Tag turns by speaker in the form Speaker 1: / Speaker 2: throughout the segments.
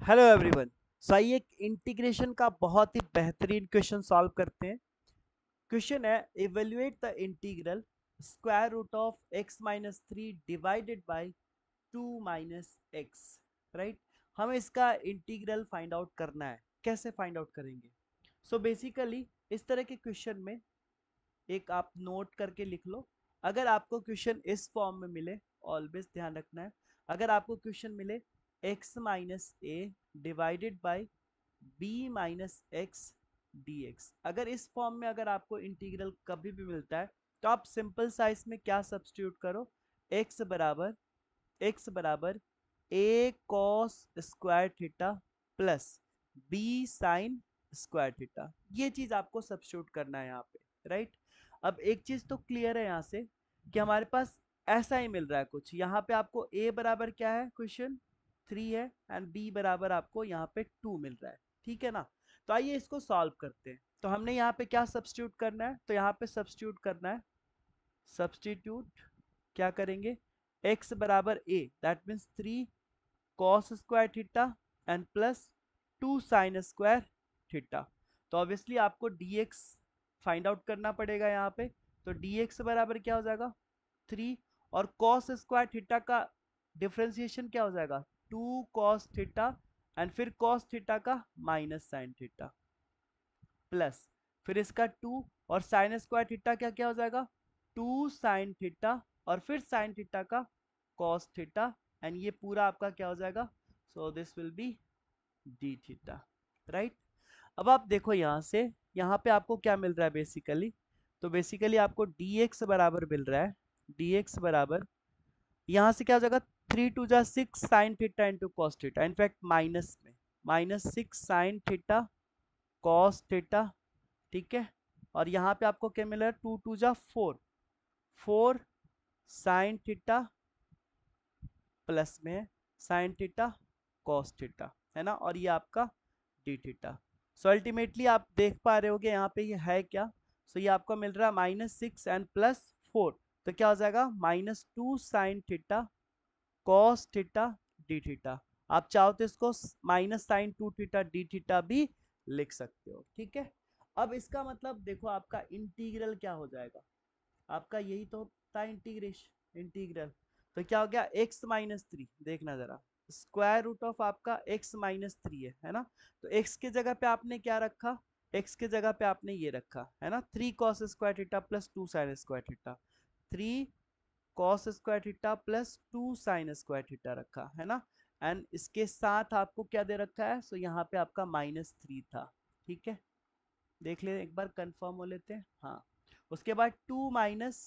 Speaker 1: Hello everyone. सो आइए एक integration का बहुत ही बेहतरीन क्वेश्चन सॉल्व करते हैं। क्वेश्चन है evaluate the integral square root of x minus three divided by two minus x. Right, हमें इसका इंटीग्रल फाइंड आउट करना है। कैसे फाइंड आउट करेंगे? सो बेसिकली इस तरह के क्वेश्चन में एक आप नोट करके लिख लो। अगर आपको क्वेश्चन इस फॉर्म में मिले, ऑलवेज ध्यान रखना है, अगर आपको क्वेश्चन मिले x minus a divided by b minus x d x, अगर इस फॉर्म में अगर आपको इंटीग्रल कभी भी मिलता है तो आप सिंपल साइज में क्या सब्स्टिट्यूट करो, x बराबर A cos square theta plus B sine square theta, ये चीज आपको सब्स्टिट्यूट करना है यहाँ पे। राइट, अब एक चीज तो क्लियर है यहाँ से कि हमारे पास ऐसा ही मिल रहा है कुछ। यहाँ पे आपको a बराबर क्या है, क्वेश्चन 3 है, एंड b बराबर आपको यहाँ पे 2 मिल रहा है। ठीक है ना? तो आइए इसको सॉल्व करते हैं। तो हमने यहाँ पे क्या सब्स्टिट्यूट करना है, तो यहाँ पे सब्स्टिट्यूट करना है, सब्स्टिट्यूट क्या करेंगे, x बराबर a that means 3 cos square theta and plus 2 sine square theta. तो ऑब्वियसली आपको dx फाइंड आउट करना पड़ेगा यहाँ पे। तो dx बराबर क्या हो जाएगा, 3, और कॉस स्क्वायर थीटा का डिफ्रेंसिएशन क्या हो जाएगा, 2 कॉस थीटा एंड फिर कॉस थीटा का माइनस साइन थीटा प्लस फिर इसका 2, और साइन स्क्वायर थीटा क्या क्या हो जाएगा, 2 साइन थीटा और फिर साइन थीटा का कॉस थीटा, एंड ये पूरा आपका क्या हो जाएगा, so this will be D theta. Right, अब आप देखो यहाँ से, यहाँ पे आपको क्या मिल रहा है बेसिकली, तो बेसिकली आपको dx बराबर मिल रहा है, dx बराबर यहाँ से क्या हो जाएगा, 3 टू जा 6 sine theta into cos theta, in fact minus में -6 साइन थीटा कॉस थीटा। ठीक है, और यहाँ पे आपको क्या मिल रहा है, 2 टू जा 4, 4 साइन थीटा प्लस में साइन थीटा कॉस थीटा, है ना, और ये आपका डी थीटा। सो अल्टीमेटली आप देख पा रहे होगे यहाँ पे ये है क्या, सो ये आपको मिल रहा है -6 एंड +4, तो क्या हो जाएगा, -2 sine theta cos theta D theta. आप चाहो तो इसको -sin2 थीटा डी थीटा भी लिख सकते हो। ठीक है, अब इसका मतलब देखो आपका इंटीग्रल क्या हो जाएगा, आपका यही तो होता है इंटीग्रेशन, इंटीग्रल। तो क्या हो गया, x-3, देखना जरा, स्क्वायर रूट ऑफ आपका x-3 है ना, तो x के जगह पे आपने क्या रखा, x के जगह पे आपने ये रखा है ना, 3 cos square theta plus 2 sine square theta, 3 cos square theta plus 2 sine square theta रखा है ना, एंड इसके साथ आपको क्या दे रखा है, सो यहाँ पे आपका -3 था। ठीक है, देख ले एक बार, कंफर्म हो लेते हैं। हाँ, उसके बाद 2 माइनस,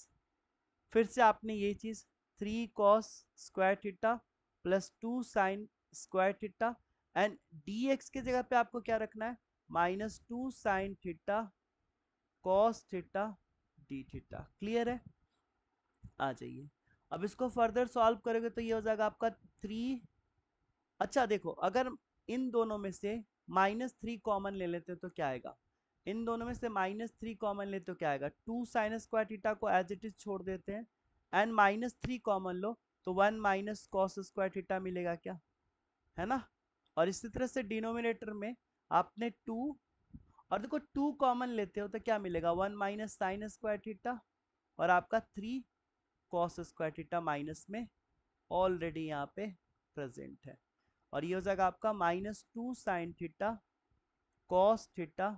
Speaker 1: फिर से आपने ये चीज 3 cos square theta plus 2 sine square theta, and dx की जगह पे आपको क्या रखना है, -2 sine theta cos theta D theta. Clear है? आ जाइए, अब इसको फर्दर सॉल्व करोगे तो ये हो जाएगा आपका 3। अच्छा देखो, अगर इन दोनों में से -3 कॉमन ले लेते हो तो क्या आएगा, इन दोनों में से -3 कॉमन ले तो क्या आएगा, 2 साइन स्क्वायर थीटा को एज इट इज छोड़ देते हैं, एंड -3 कॉमन लो तो 1 माइनस कॉस स्क्वायर थीटा मिलेगा क्या, है ना। और इसी तरह से डिनोमिनेटर में आपने 2, और देखो 2 कॉमन लेते हो तो क्या मिलेगा, 1 माइनस साइन स्क्वायर थीटा और आपका 3 कॉस स्क्वायर थीटा माइनस में ऑलरेडी यहाँ पे प्रेजेंट है, और ये हो जाएगा आपका -2 sine theta cos theta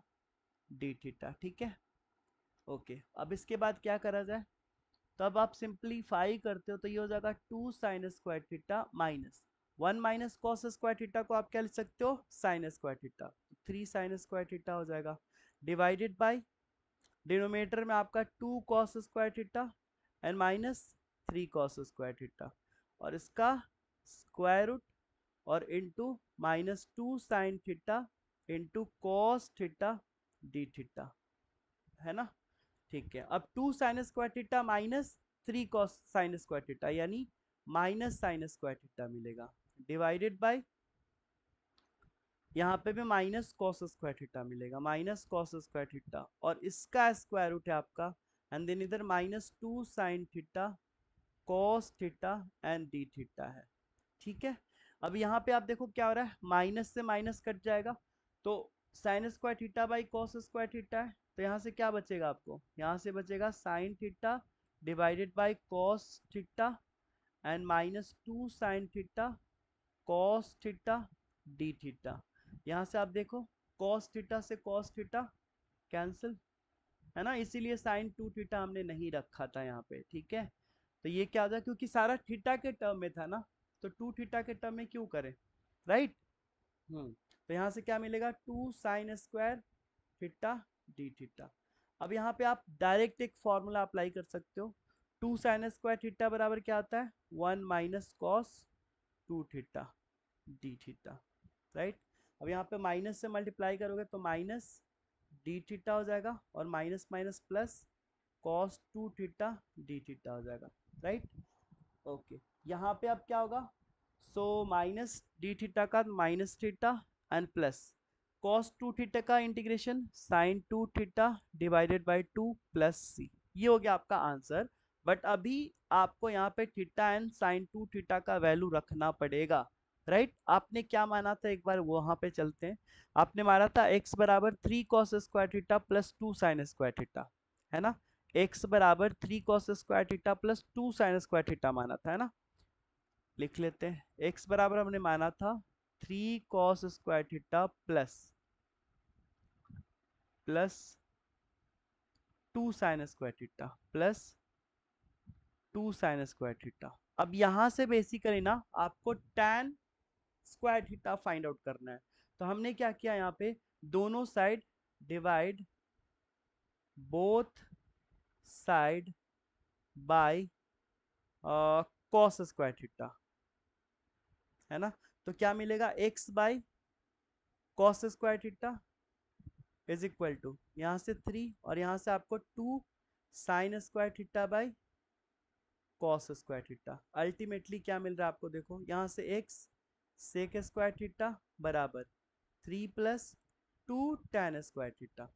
Speaker 1: D theta. ठीक है, ओके, अब इसके बाद क्या करा जाए, तो अब आप सिंप्लीफाई करते हो तो ये हो जाएगा 2 sine square theta minus 1 minus cos square theta को आप क्या लिख सकते हो, sign square theta, 3 sign square theta हो जाएगा, डिवाइडेड बाय डिनोमिनेटर में आपका 2 cos square theta and -3 cos square theta, और इसका स्क्वायर रूट, और into -2 sine theta into cos theta D theta, है ना। ठीक है, अब 2 sine square theta -3 cos sine square theta, यानी माइनस साइन स्क्वायर थीटा मिलेगा, डिवाइडेड बाय यहाँ पे भी माइनस कॉस स्क्वायर थीटा मिलेगा, माइनस कॉस स्क्वायर थीटा, और इसका स्क्वायर रूट है आपका, एंड देन इधर -2 sine theta cos theta and D theta है। ठीक है, अब यहाँ पे आप देखो क्या हो रहा है, माइनस से माइनस कट जाएगा, तो sign square theta by cos square theta है, तो यहाँ से क्या बचेगा आपको, यहाँ से बचेगा sine theta divided by cos theta and minus 2 sine theta cos theta D theta. यहाँ से आप देखो कॉस थीटा से कॉस थीटा कैंसिल, है ना, इसीलिए साइन 2 थीटा हमने नहीं रखा था यहाँ पे, ठीक है। तो ये क्या हो जाए, क्योंकि सारा थीटा के टर्म में था ना, तो 2 थीटा के टर्म में क्यों करें, राइट। तो यहाँ से क्या मिलेगा, 2 sine square theta D theta. अब यहाँ पे आप डायरेक्ट एक फॉर्मूला अप्लाई कर सकते हो, 2 साइन स्क्वायर थीटा बराबर क्या आता है, 1 minus cos 2 theta D theta, right. अब यहाँ पे माइनस से मल्टीप्लाई करोगे तो माइनस डी थीटा हो जाएगा, और minus minus plus cos 2 theta D theta हो जाएगा, राइट। ओके, यहाँ पे अब क्या होगा, सो माइनस डी थीटा का minus theta and plus cos 2 theta का integration sine 2 theta divided by 2 plus C, ये हो गया आपका आंसर। बट अभी आपको यहाँ पे थीटा एंड साइन 2 थीटा का वैल्यू रखना पड़ेगा, राइट। आपने क्या माना था, एक बार वहां पे चलते हैं। आपने माना था x बराबर 3 cos square theta plus 2 sine square theta, है ना। x बराबर 3 cos square theta plus 2 sine square theta माना था, है ना। लिख लेते हैं, x बराबर हमने माना था 3 cos square theta plus plus 2 sine square theta plus 2 sine square theta. अब यहां से बेसिकली ना आपको tan square theta find out करना है, तो हमने क्या किया यहाँ पे, दोनों side divide both side by cos square theta, है ना। तो क्या मिलेगा, x by cos square theta is equal to यहाँ से 3 और यहाँ से आपको 2 sine square theta by cos square theta. Ultimately क्या मिल रहा है आपको, देखो यहाँ से x सेक स्क्वायर थीटा बराबर 3 प्लस 2 tan स्क्वायर थीटा।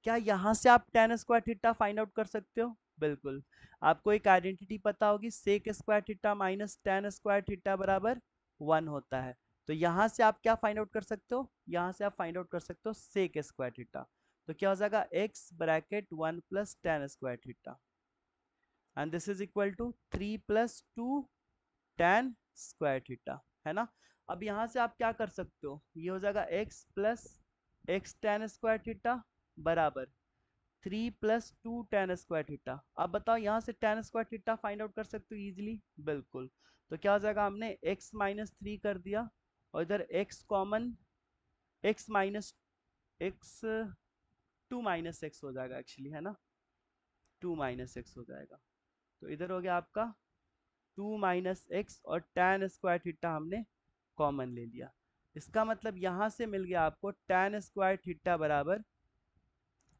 Speaker 1: क्या यहाँ से आप tan square theta find out कर सकते हो, बिल्कुल। आपको एक आइडेंटिटी पता होगी, sec square theta minus tan square theta बराबर 1 होता है। तो यहाँ से आप क्या फाइंड आउट कर सकते हो, यहाँ से आप फाइंड आउट कर सकते हो सेक स्क्वायर थीटा। तो क्या हो जाएगा, x bracket 1 plus tan square theta and this is equal to 3 plus 2 tan square theta, है ना। अब यहाँ से आप क्या कर सकते हो, ये हो जाएगा x plus x tan square theta बराबर 3 प्लस 2 tan स्क्वायर थीटा। अब बताओ यहाँ से tan square theta find out कर सकते हो इजीली, बिल्कुल। तो क्या हो जाएगा, हमने x माइनस 3 कर दिया और इधर x common, x minus x 2 minus x हो जाएगा एक्चुअली, है ना, 2 माइनस एक्स हो जाएगा। तो इधर हो गया आपका 2 माइनस एक्स और tan स्क्वायर थीटा हमने कॉमन ले लिया। इसका मतलब यहाँ से मिल गया आपको tan स्क्वायर थीटा बराबर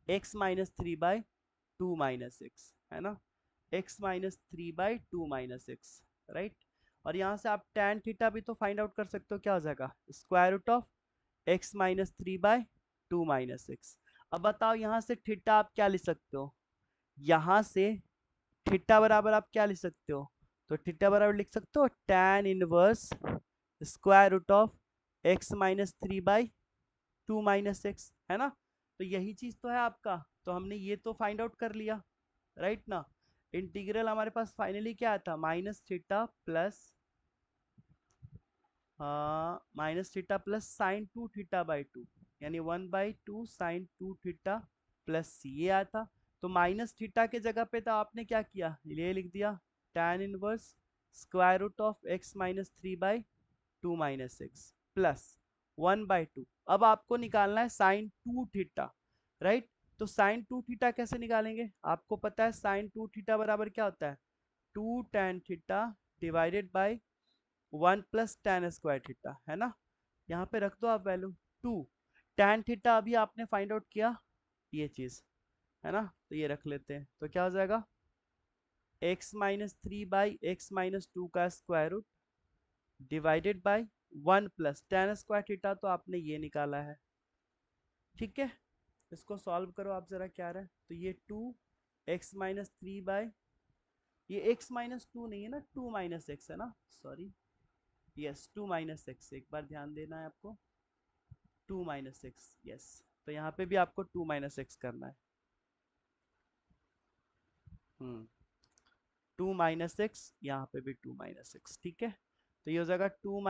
Speaker 1: x minus 3 by 2 minus x, है ना, x minus 3 by 2 minus x, right. और यहाँ से आप tan थीटा भी तो फाइंड आउट कर सकते हो, क्या हो जाएगा, square root of x minus 3 by 2 minus x. अब बताओ यहाँ से थीटा आप क्या लिख सकते हो, यहाँ से थीटा बराबर आप क्या लिख सकते हो, तो थीटा बराबर लिख सकते हो tan inverse square root of x minus 3 by 2 minus x, है ना। तो यही चीज तो है आपका, तो हमने ये तो फाइंड आउट कर लिया, राइट ना। इंटीग्रल हमारे पास फाइनली क्या था, minus theta plus sign 2 theta by 2, यानी 1/2 साइन 2 थीटा प्लस सी, ये आया था। तो माइनस थीटा के जगह पे तो आपने क्या किया, ये लिख दिया tan inverse square root of x minus 3 by 2 minus x plus 1/2। अब आपको निकालना है साइन 2 थीटा, राइट। तो साइन 2 थीटा कैसे निकालेंगे, आपको पता है साइन 2 थीटा बराबर क्या होता है, 2 tan theta divided by 1 plus tan square theta, है ना। यहाँ पे रख दो आप वैल्यू 2, tan थीटा अभी आपने फाइंड आउट किया, ये चीज, है ना। तो ये रख लेते हैं, तो क्या हो जाएगा, x minus 3 by x minus 2 का square root divided by 1 plus tan square theta, तो आपने ये निकाला है, ठीक है। इसको सॉल्व करो आप जरा, क्या रहा है, तो ये 2 एक्स माइनस 3 बाई, ये x माइनस 2 नहीं है ना, 2 माइनस एक्स है ना, सॉरी, यस, 2 - x, एक बार ध्यान देना है आपको, 2 - x, यस। तो यहाँ पे भी आपको 2 - x करना है। 2 - x, यहाँ पे भी 2 - x, ठीक है। तो ये हो जाएगा 2 -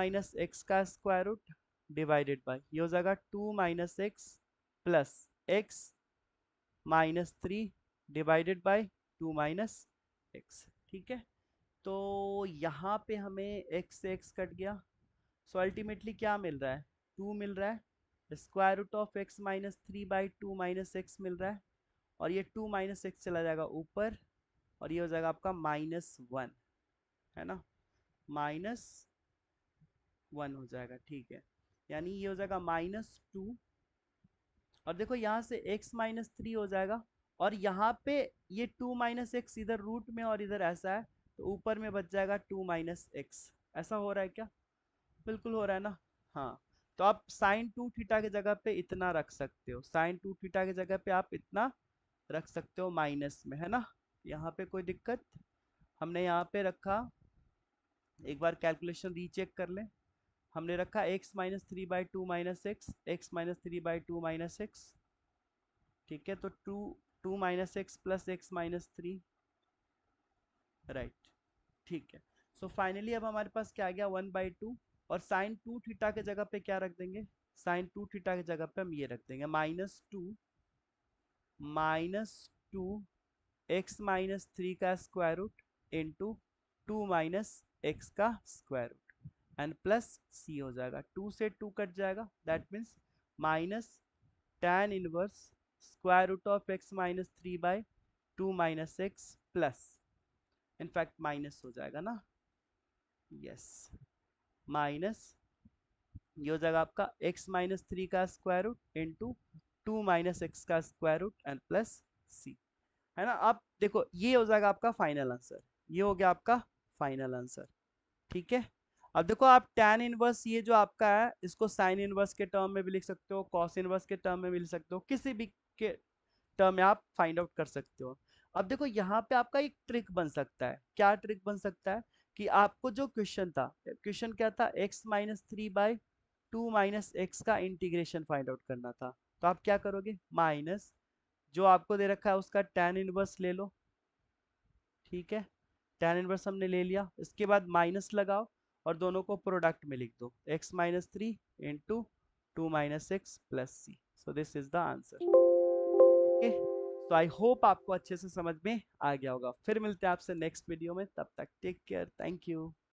Speaker 1: x का स्क्वायर रूट डिवाइडेड बाई, ये हो जाएगा 2 - x plus x-3 divided by 2 - x, ठीक है। तो यहाँ पे हमें x से x कट गया, सो अल्टीमेटली क्या मिल रहा है, 2 मिल रहा है, square root of x-3/2 - x मिल रहा है, और ये 2 - x चला जाएगा ऊपर, और ये हो जाएगा आपका -1, है ना, -1 हो जाएगा, ठीक है। यानी ये हो जाएगा -2, और देखो यहाँ से x-3 हो जाएगा, और यहाँ पे ये 2 - x इधर रूट में और इधर ऐसा है, तो ऊपर में बच जाएगा 2 - x। ऐसा हो रहा है क्या? बिल्कुल हो रहा है ना। हाँ, तो आप sin 2 थीटा की जगह पे इतना रख सकते हो, sin 2 थीटा की जगह पे आप इतना रख सकते हो माइनस में, है ना। यहाँ पे कोई दिक्कत? हमने यहाँ पे रखा, एक बार कैलकुलेशन रीचेक कर लें। हमने रखा x-3/2 - x, ठीक है। तो 2 - x प्लस x-3, राइट, ठीक है। सो फाइनली अब हमारे पास क्या आ गया, 1/2, और sin 2 थीटा के जगह पे क्या रख देंगे, sin 2 थीटा की जगह पे हम ये रख देंगे -2 x-3 का स्क्वायर रूट इंटू 2 - x का square root, and plus c हो जाएगा, 2 से 2 कट जाएगा, that means -tan 1 square root of x-3/2 - x plus, in fact minus हो जाएगा ना, यस, माइनस, ये हो जाएगा आपका x-3 का स्क्वायर रूट इंटू 2 - x का square root and plus c, है ना। अब देखो ये हो जाएगा आपका फाइनल आंसर, ये हो गया आपका फाइनल आंसर, ठीक है। अब देखो आप tan 1 ये जो आपका है, इसको sin 1 के टर्म में भी लिख सकते हो, cos 1 के टर्म में भी लिख सकते हो, किसी भी के टर्म में आप फाइंड आउट कर सकते हो। अब देखो यहाँ पे आपका एक ट्रिक बन सकता है, क्या ट्रिक बन सकता है, कि आपको जो क्वेश्चन था, क्वेश्चन क्या था, x-3/2 - x का इंटीग्रेशन फाइंड आउट करना था। तो आप क्या करोगे, माइनस जो आपको दे रखा है उसका tan 1 ले लो, ठीक है। tan 1 हमने ले लिया, इसके बाद माइनस लगाओ, और दोनों को प्रोडक्ट में लिख दो, x-3 into 2 - x plus c, so this is the answer, okay. तो आई होप आपको अच्छे से समझ में आ गया होगा। फिर मिलते हैं आपसे नेक्स्ट वीडियो में, तब तक टेक केयर, थैंक यू।